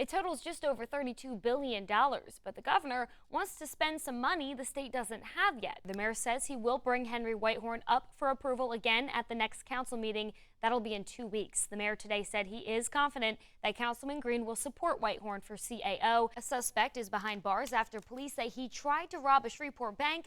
It totals just over $32 billion, but the governor wants to spend some money the state doesn't have yet. The mayor says he will bring Henry Whitehorn up for approval again at the next council meeting. That'll be in 2 weeks. The mayor today said he is confident that Councilman Green will support Whitehorn for CAO. A suspect is behind bars after police say he tried to rob a Shreveport bank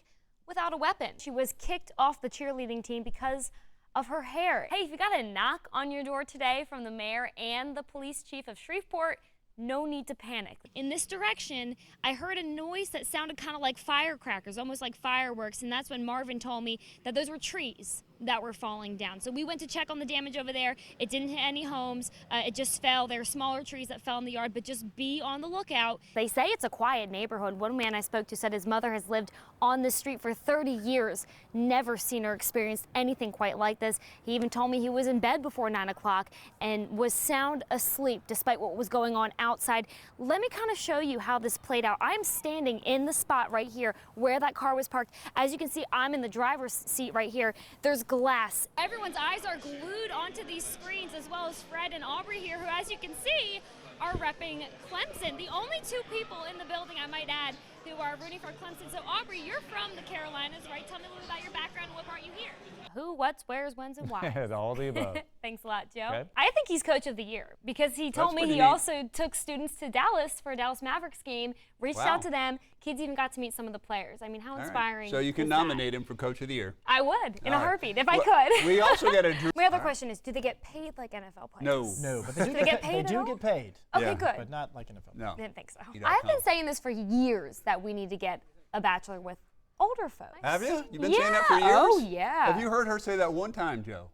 without a weapon. She was kicked off the cheerleading team because of her hair. Hey, if you got a knock on your door today from the mayor and the police chief of Shreveport, no need to panic. In this direction, I heard a noise that sounded kind of like firecrackers, almost like fireworks, and that's when Marvin told me that those were trees that were falling down. So we went to check on the damage over there. It didn't hit any homes. It just fell. There are smaller trees that fell in the yard, but just be on the lookout. They say it's a quiet neighborhood. One man I spoke to said his mother has lived on this street for 30 years, never seen or experienced anything quite like this. He even told me he was in bed before 9 o'clock and was sound asleep despite what was going on outside. Let me kind of show you how this played out. I'm standing in the spot right here where that car was parked. As you can see, I'm in the driver's seat right here. There's glass. Everyone's eyes are glued onto these screens, as well as Fred and Aubrey here, who, as you can see, are repping Clemson. The only two people in the building, I might add, who are rooting for Clemson. So Aubrey, you're from the Carolinas, right? Tell me a little about your background and what brought you here. Who, what's, where's, when's, and why. All the above. Thanks a lot, Joe. Okay. I think he's coach of the year because he told me he also took students to Dallas for a Dallas Mavericks game, reached out to them. Kids even got to meet some of the players. I mean, how inspiring. So you can nominate him for coach of the year. I would, in a heartbeat, if I could. We also got a My other question is, do they get paid like NFL players? No, but they do, get paid. they do get paid. Okay, good. But not like NFL. No. Didn't think so. I've been saying this for years that we need to get a bachelor with older folks. Have you? You've been saying that for years? Oh, yeah. Have you heard her say that one time, Joe?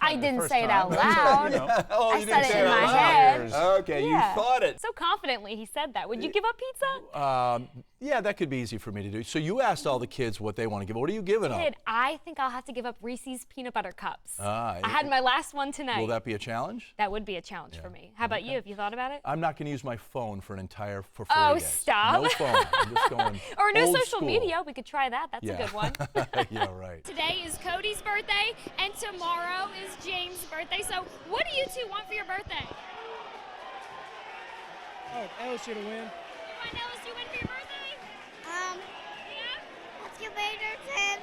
I didn't say it out loud. Oh, I you said didn't it say in it my out loud. head. Okay, Yeah. you thought it. So confidently he said that. Would you give up pizza? Yeah, that could be easy for me to do. So you asked all the kids what they want to give. What are you giving them? I think I'll have to give up Reese's peanut butter cups. I had my last one tonight. Will that be a challenge? That would be a challenge for me. How about you? Have you thought about it? I'm not going to use my phone for 4 Oh, days. stop. No phone. I'm just going Or no old social school. media. We could try that. That's a good one. Yeah, right. Today is Cody's birthday, and tomorrow is James' birthday. So what do you two want for your birthday? Oh, LSU to win. You want LSU win for your birthday? Yeah? Excavators and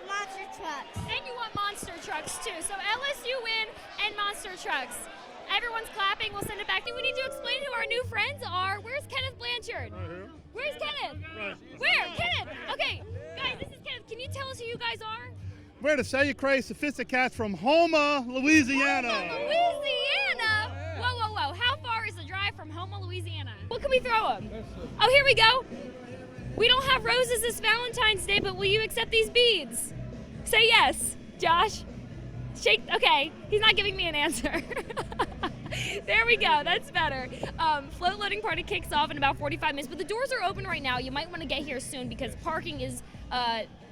monster trucks. And you want monster trucks too. So LSU win and monster trucks. Everyone's clapping. We'll send it back. We need to explain who our new friends are. Where's Kenneth Blanchard? Right here. Where's Kenneth? Right. Where? Kenneth. Okay, guys, this is Kenneth. Can you tell us who you guys are? We're the Cellucrae Sophisticats from Houma, Louisiana. Louisiana? Whoa, whoa, whoa. How far is the drive from Houma, Louisiana? What can we throw them? Oh, here we go. We don't have roses this Valentine's Day, but will you accept these beads? Say yes. Josh? Shake. Okay, he's not giving me an answer. There we go. That's better. Float loading party kicks off in about 45 minutes, but the doors are open right now. You might want to get here soon because parking is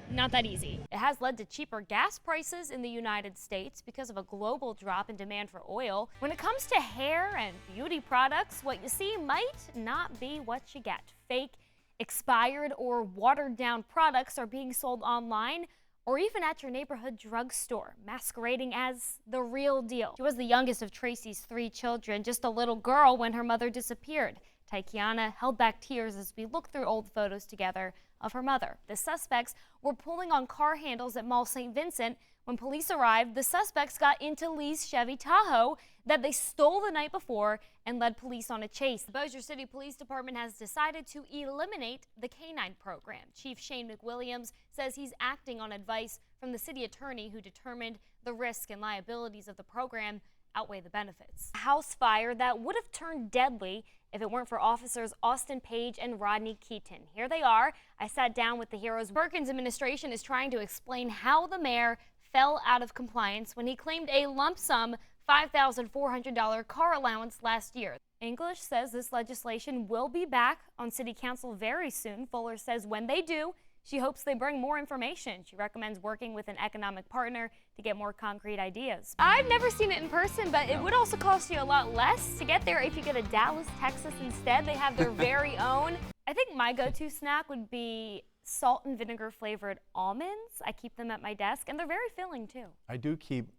not that easy. It has led to cheaper gas prices in the United States because of a global drop in demand for oil. When it comes to hair and beauty products, what you see might not be what you get. Fake, expired, or watered down products are being sold online or even at your neighborhood drugstore, masquerading as the real deal. She was the youngest of Tracy's 3 children, just a little girl when her mother disappeared. Tatiana held back tears as we looked through old photos together of her mother. The suspects were pulling on car handles at Mall St. Vincent. When police arrived, the suspects got into Lee's Chevy Tahoe that they stole the night before and led police on a chase. The Bossier City Police Department has decided to eliminate the canine program. Chief Shane McWilliams says he's acting on advice from the city attorney who determined the risk and liabilities of the program outweigh the benefits. A house fire that would have turned deadly if it weren't for officers Austin Page and Rodney Keaton. Here they are. I sat down with the heroes. Perkins administration is trying to explain how the mayor fell out of compliance when he claimed a lump sum $5,400 car allowance last year. English says this legislation will be back on city council very soon. Fuller says when they do, she hopes they bring more information. She recommends working with an economic partner to get more concrete ideas. I've never seen it in person, but it would also cost you a lot less to get there if you go to Dallas, Texas instead. They have their very own. I think my go-to snack would be salt and vinegar flavored almonds. I keep them at my desk, and they're very filling too. I do keep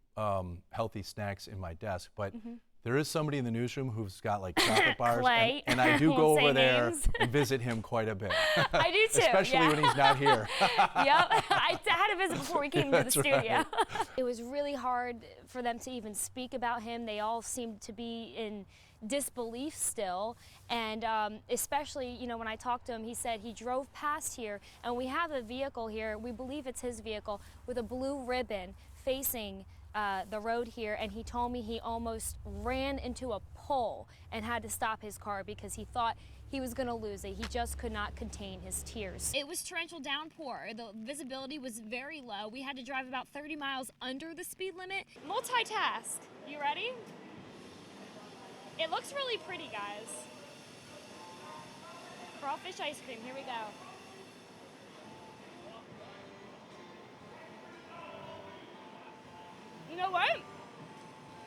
healthy snacks in my desk, but There is somebody in the newsroom who's got like chocolate bars, Clay. and I do Won't go say over there names. and visit him quite a bit. I do too. Especially yeah. when he's not here. Yep, I had a visit before we came into the That's studio. right. It was really hard for them to even speak about him. They all seemed to be in disbelief still, and especially, you know, when I talked to him, he said he drove past here, and we have a vehicle here, we believe it's his vehicle, with a blue ribbon facing the road here, and he told me he almost ran into a pole and had to stop his car because he thought he was going to lose it. He just could not contain his tears. It was torrential downpour. The visibility was very low. We had to drive about 30 miles under the speed limit. Multitask. You ready? It looks really pretty, guys. Crawfish ice cream. Here we go. You know what?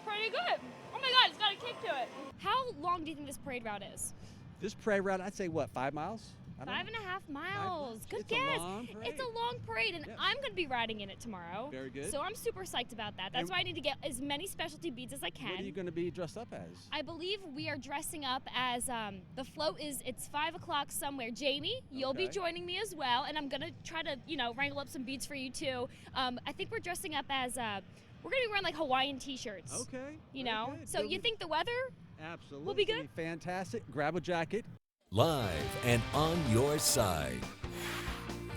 Pretty good. Oh my God, it's got a kick to it. How long do you think this parade route is? This parade route, I'd say what, 5 miles? I don't know. 5.5 miles. Good It's guess. a long parade. It's a long parade, and Yeah. I'm going to be riding in it tomorrow. Very good. So I'm super psyched about that. That's And- why I need to get as many specialty beads as I can. What are you going to be dressed up as? I believe we are dressing up as the float is. It's 5 o'clock somewhere. Jamie, you'll be Okay. joining me as well, and I'm gonna try to wrangle up some beads for you too. I think we're dressing up as we're gonna be wearing like Hawaiian T-shirts. Okay. You very know. good. So It'll you be- think the weather? Absolutely. will be It'll good? Fantastic. Grab a jacket. Live and on your side.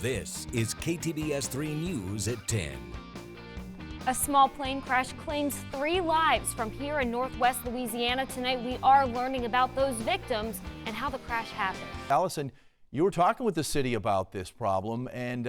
This is KTBS 3 News at 10. A small plane crash claims 3 lives from here in Northwest Louisiana. Tonight we are learning about those victims and how the crash happened. Allison, you were talking with the city about this problem, and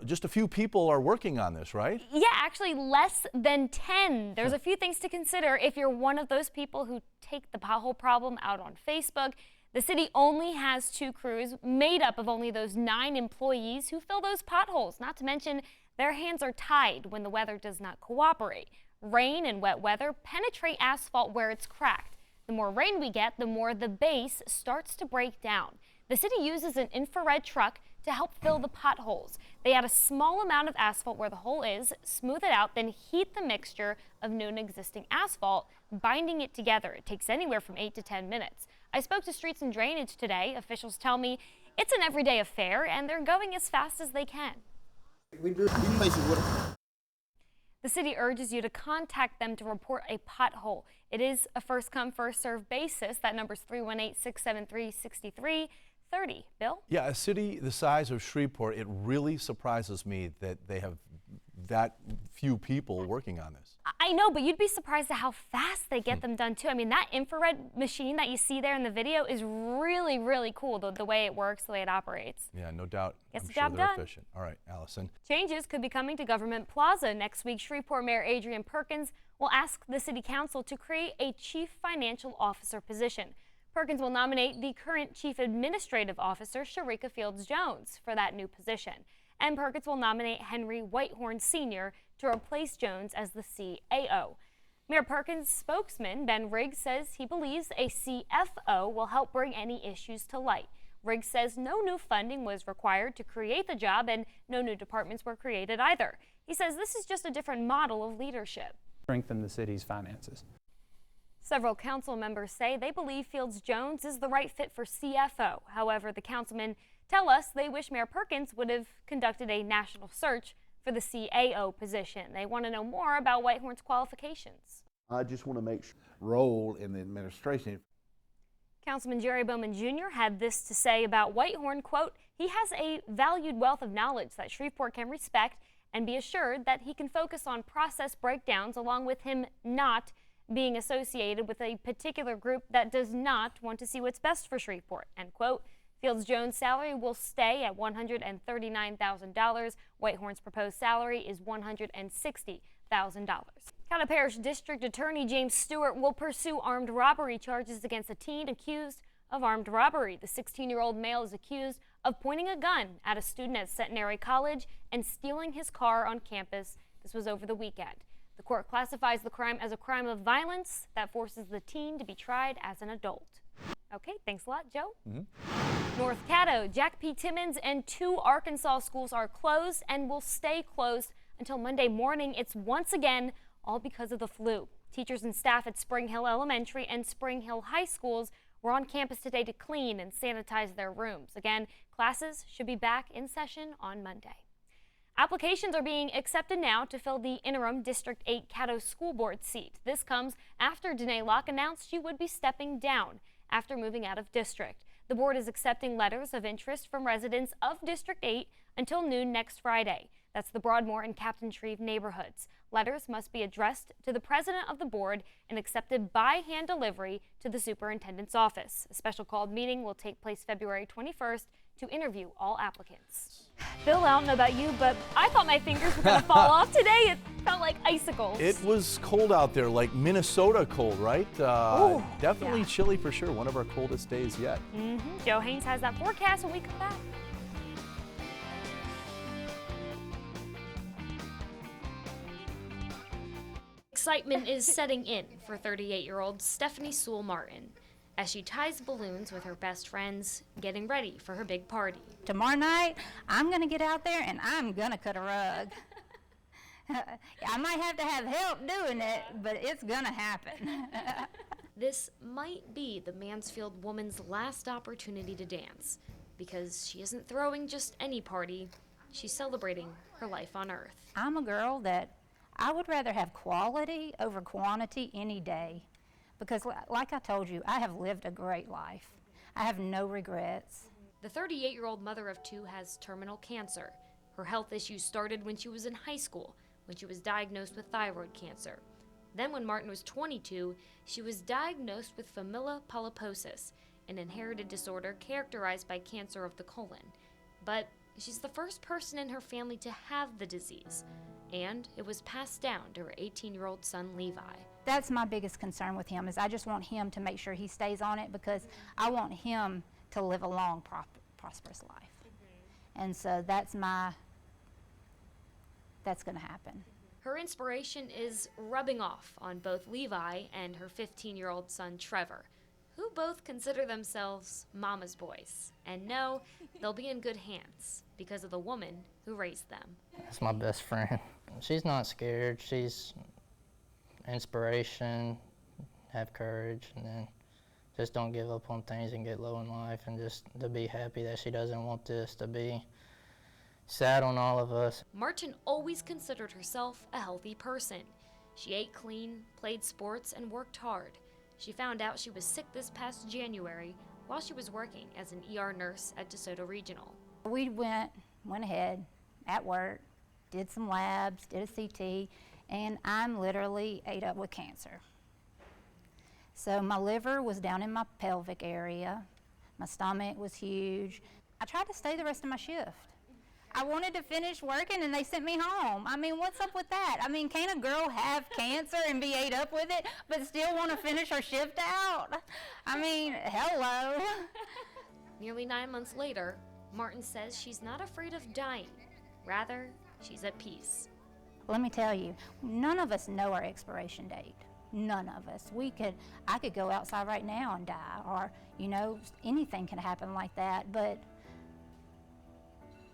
just a few people are working on this, right? Yeah, actually less than 10. There's a few things to consider if you're one of those people who take the pothole problem out on Facebook. The city only has 2 crews made up of only those 9 employees who fill those potholes. Not to mention, their hands are tied when the weather does not cooperate. Rain and wet weather penetrate asphalt where it's cracked. The more rain we get, the more the base starts to break down. The city uses an infrared truck to help fill the potholes. They add a small amount of asphalt where the hole is, smooth it out, then heat the mixture of new and existing asphalt, binding it together. It takes anywhere from 8 to 10 minutes. I spoke to Streets and Drainage today. Officials tell me it's an everyday affair and they're going as fast as they can. We places with them. The city urges you to contact them to report a pothole. It is a first come, first served basis. That number's 318-673-6330. Bill? Yeah, a city the size of Shreveport, it really surprises me that they have that few people working on this. I know, but you'd be surprised at how fast they get them done too. I mean, that infrared machine that you see there in the video is really, really cool, the way it works, the way it operates. Yeah, no doubt. Gets I'm the sure job they're done. efficient. All right, Allison. Changes could be coming to Government Plaza next week. Shreveport Mayor Adrian Perkins will ask the City Council to create a Chief Financial Officer position. Perkins will nominate the current Chief Administrative Officer, Sharika Fields-Jones, for that new position. And Perkins will nominate Henry Whitehorn Sr. to replace Jones as the CAO. Mayor Perkins' spokesman, Ben Riggs, says he believes a CFO will help bring any issues to light. Riggs says no new funding was required to create the job and no new departments were created either. He says this is just a different model of leadership. Strengthen the city's finances. Several council members say they believe Fields-Jones is the right fit for CFO. However, the councilmen tell us they wish Mayor Perkins would have conducted a national search for the CAO position. They want to know more about Whitehorn's qualifications. I just want to make sure role in the administration. Councilman Jerry Bowman Jr. had this to say about Whitehorn, quote, he has a valued wealth of knowledge that Shreveport can respect and be assured that he can focus on process breakdowns along with him not being associated with a particular group that does not want to see what's best for Shreveport, end quote. Fields-Jones' salary will stay at $139,000. Whitehorn's proposed salary is $160,000. County Parish District Attorney James Stewart will pursue armed robbery charges against a teen accused of armed robbery. The 16-year-old male is accused of pointing a gun at a student at Centenary College and stealing his car on campus. This was over the weekend. The court classifies the crime as a crime of violence that forces the teen to be tried as an adult. Okay, thanks a lot, Joe. North Caddo, Jack P. Timmons, and 2 Arkansas schools are closed and will stay closed until Monday morning. It's once again all because of the flu. Teachers and staff at Spring Hill Elementary and Spring Hill High Schools were on campus today to clean and sanitize their rooms. Again, classes should be back in session on Monday. Applications are being accepted now to fill the interim District 8 Caddo School Board seat. This comes after Danae Locke announced she would be stepping down after moving out of district. The board is accepting letters of interest from residents of District 8 until noon next Friday. That's the Broadmoor and Captain Shreve neighborhoods. Letters must be addressed to the president of the board and accepted by hand delivery to the superintendent's office. A special called meeting will take place February 21st to interview all applicants. Bill, I don't know about you, but I thought my fingers were going to fall off today. It felt like icicles. It was cold out there, like Minnesota cold, right? Definitely yeah. chilly for sure. One of our coldest days yet. Joe Haynes has that forecast when we come back. Excitement is setting in for 38-year-old Stephanie Sewell Martin as she ties balloons with her best friends, getting ready for her big party. Tomorrow night, I'm going to get out there and I'm going to cut a rug. I might have to have help doing it, but it's going to happen. This might be the Mansfield woman's last opportunity to dance, because she isn't throwing just any party, she's celebrating her life on Earth. I'm a girl that I would rather have quality over quantity any day, because like I told you, I have lived a great life. I have no regrets. The 38-year-old mother of two has terminal cancer. Her health issues started when she was in high school, when she was diagnosed with thyroid cancer. Then when Martin was 22, she was diagnosed with familial polyposis, an inherited disorder characterized by cancer of the colon. But she's the first person in her family to have the disease, and it was passed down to her 18-year-old son, Levi. That's my biggest concern with him, is I just want him to make sure he stays on it, because I want him to live a long, prosperous life. And so that's going to happen. Her inspiration is rubbing off on both Levi and her 15-year-old son, Trevor, who both consider themselves mama's boys. And know they'll be in good hands because of the woman who raised them. That's my best friend. She's not scared. She's inspiration, have courage, and then just don't give up on things and get low in life, and just to be happy that she doesn't want this to be sad on all of us. Martin always considered herself a healthy person. She ate clean, played sports, and worked hard. She found out she was sick this past January while she was working as an ER nurse at DeSoto Regional. We went ahead at work, did some labs, did a CT, and I'm literally ate up with cancer. So my liver was down in my pelvic area. My stomach was huge. I tried to stay the rest of my shift. I wanted to finish working and they sent me home. I mean, what's up with that? I mean, can a girl have cancer and be ate up with it, but still want to finish her shift out? I mean, hello. Nearly 9 months later, Martin says she's not afraid of dying. Rather, she's at peace. Let me tell you, none of us know our expiration date. None of us. I could go outside right now and die, or, anything can happen like that. But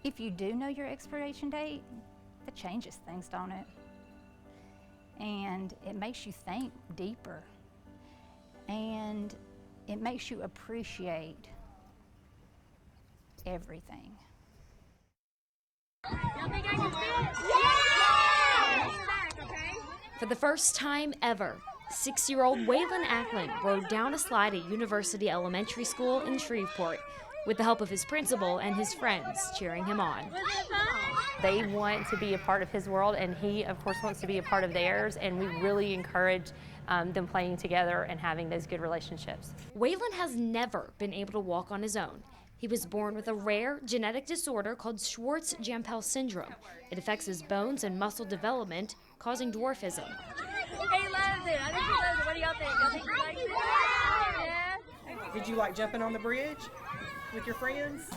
if you do know your expiration date, it changes things, don't it? And it makes you think deeper. And it makes you appreciate everything. For the first time ever, 6-year-old Waylon Ackland rode down a slide at University Elementary School in Shreveport with the help of his principal and his friends cheering him on. They want to be a part of his world, and he, of course, wants to be a part of theirs, and we really encourage them playing together and having those good relationships. Waylon has never been able to walk on his own. He was born with a rare genetic disorder called Schwartz-Jampel syndrome. It affects his bones and muscle development, causing dwarfism. Hey, loves it. I think he loves it. What do y'all think? Y'all think he likes it? Yeah. Did you like jumping on the bridge with your friends?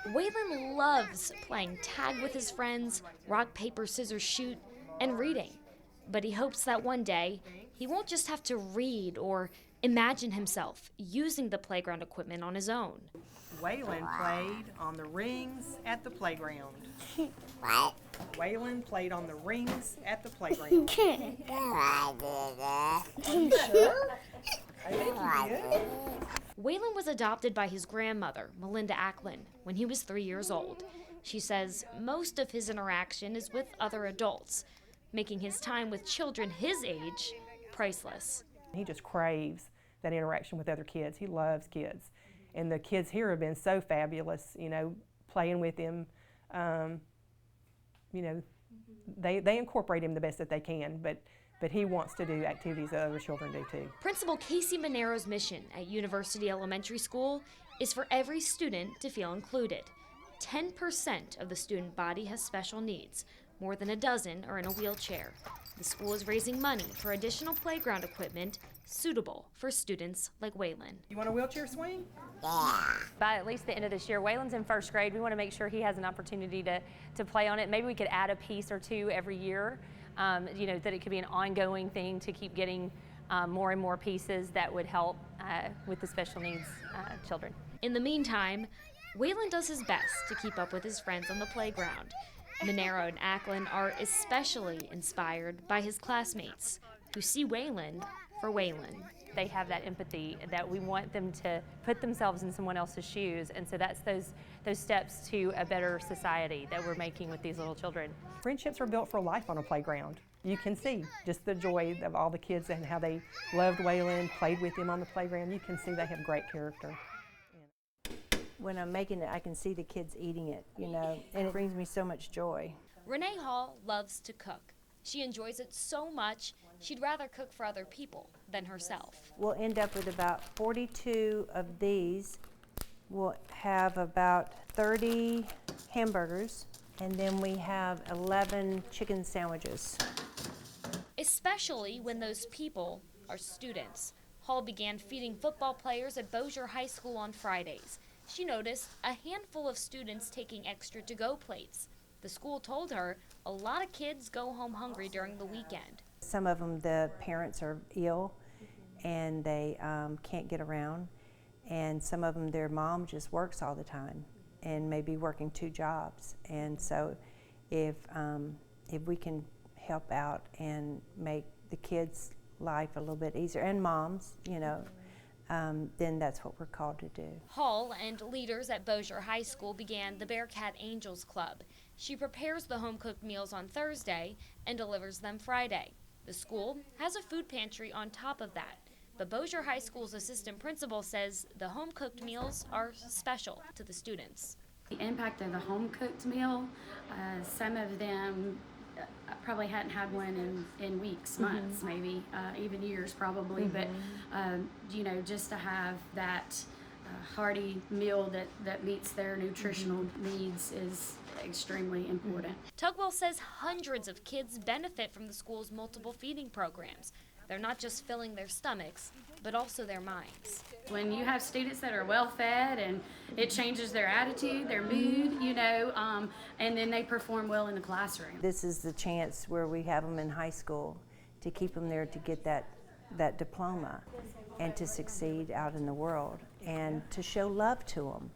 Waylon loves playing tag with his friends, rock, paper, scissors, shoot, and reading. But he hopes that one day he won't just have to read or imagine himself using the playground equipment on his own. Waylon played on the rings at the playground. What? Waylon played on the rings at the playground. Waylon was adopted by his grandmother, Melinda Ackland, when he was 3 years old. She says most of his interaction is with other adults, making his time with children his age priceless. He just craves that interaction with other kids. He loves kids. And the kids here have been so fabulous, you know, playing with him. You know, they incorporate him the best that they can, but he wants to do activities that other children do too. Principal Casey Monero's mission at University Elementary School is for every student to feel included. 10% of the student body has special needs. More than a dozen are in a wheelchair. The school is raising money for additional playground equipment suitable for students like Waylon. You want a wheelchair swing? By at least the end of this year, Waylon's in first grade. We want to make sure he has an opportunity to play on it. Maybe we could add a piece or two every year, you know, that it could be an ongoing thing to keep getting more and more pieces that would help with the special needs children. In the meantime, Waylon does his best to keep up with his friends on the playground. Monero and Ackland are especially inspired by his classmates, who see Waylon for Waylon. They have that empathy that we want them to put themselves in someone else's shoes, and so that's those steps to a better society that we're making with these little children. Friendships are built for life on a playground. You can see just the joy of all the kids and how they loved Waylon, played with him on the playground. You can see they have great character. When I'm making it, I can see the kids eating it, you know, and it brings me so much joy. Renee Hall loves to cook. She enjoys it so much, she'd rather cook for other people than herself. We'll end up with about 42 of these. We'll have about 30 hamburgers, and then we have 11 chicken sandwiches. Especially when those people are students. Hall began feeding football players at Bossier High School on Fridays. She noticed a handful of students taking extra to-go plates. The school told her a lot of kids go home hungry during the weekend. Some of them, the parents are ill and they can't get around. And some of them, their mom just works all the time and maybe working 2 jobs. And so if we can help out and make the kids' life a little bit easier, and moms, you know, then that's what we're called to do. Hall and leaders at Bossier High School began the Bearcat Angels Club. She prepares the home-cooked meals on Thursday and delivers them Friday. The school has a food pantry on top of that, but Bossier High School's assistant principal says the home-cooked meals are special to the students. The impact of the home-cooked meal, some of them probably hadn't had one in weeks, months, maybe even years probably, but you know, just to have that hearty meal that meets their nutritional needs is extremely important. Tugwell says hundreds of kids benefit from the school's multiple feeding programs. They're not just filling their stomachs, but also their minds. When you have students that are well fed and it changes their attitude, their mood, you know, and then they perform well in the classroom. This is the chance where we have them in high school to keep them there to get that diploma and to succeed out in the world and to show love to them.